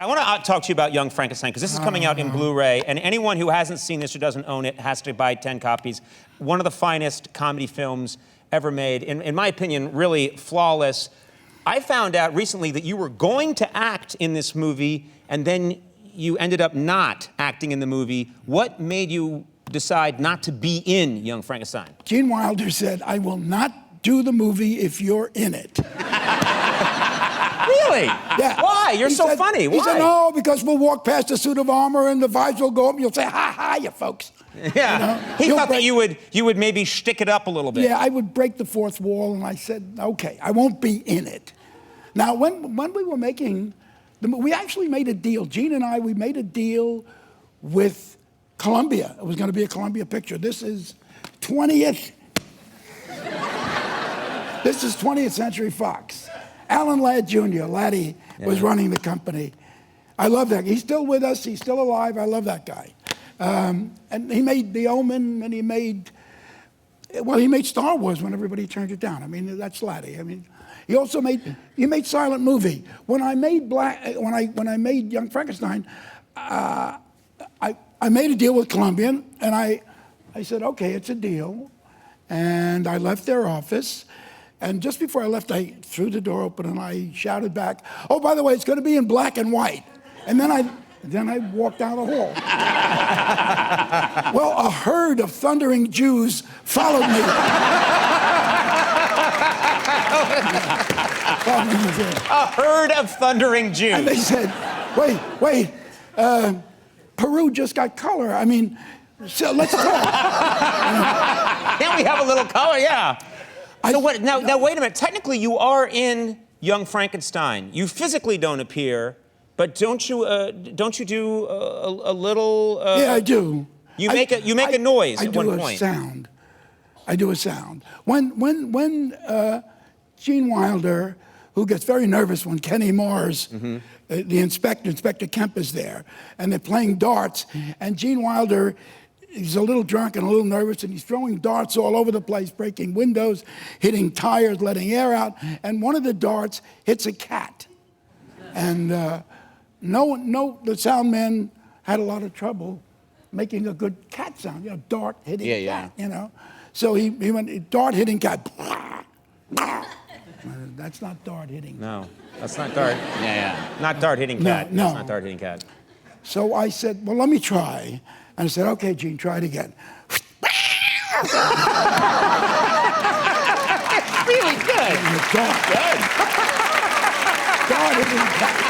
I want to talk to you about Young Frankenstein, because this is coming out in Blu-ray, and anyone who hasn't seen this or doesn't own it has to buy 10 copies. One of the finest comedy films ever made. In my opinion, really flawless. I found out recently that you were going to act in this movie, and then you ended up not acting in the movie. What made you decide not to be in Young Frankenstein? Gene Wilder said, "I will not do the movie if you're in it." Really? Yeah. Why? You're so said, funny. Why? He said, "No, because we'll walk past a suit of armor and the vibes will go up and you'll say, ha ha, you folks." Yeah. You know? He thought that you would maybe shtick it up a little bit. Yeah, I would break the fourth wall, and I said, okay, I won't be in it. Now, when we were making, we actually made a deal. Gene and I, we made a deal with Columbia. It was going to be a Columbia picture. This is 20th. This is 20th Century Fox. Alan Ladd Jr., Laddie, was running the company. I love that. He's still with us. He's still alive. I love that guy. And he made The Omen, and he made Star Wars when everybody turned it down. I mean, that's Laddie. I mean, he also made silent movie. When I made when I made Young Frankenstein, I made a deal with Columbia, and I said, okay, it's a deal. And I left their office. And just before I left, I threw the door open and I shouted back, "Oh, by the way, it's going to be in black and white." And then I walked down the hall. Well, a herd of thundering Jews followed me. A herd of thundering Jews. And they said, wait, Peru just got color. I mean, so let's talk. Now we have a little color, yeah. So what? Now wait a minute. Technically, you are in Young Frankenstein. You physically don't appear, but don't you do a little? Yeah, I do. You make a noise at one point. I do a sound. When Gene Wilder, who gets very nervous when Kenny Mars, the Inspector Kemp is there, and they're playing darts, and Gene Wilder, he's a little drunk and a little nervous, and he's throwing darts all over the place, breaking windows, hitting tires, letting air out, and one of the darts hits a cat. And the sound man had a lot of trouble making a good cat sound, dart hitting cat, So he went, dart hitting cat. That's not dart hitting. No, that's not dart. Not dart hitting cat. No. That's not dart hitting cat. So I said, well, let me try. And I said, okay, Gene, try it again. Really good. Dart hitting cat.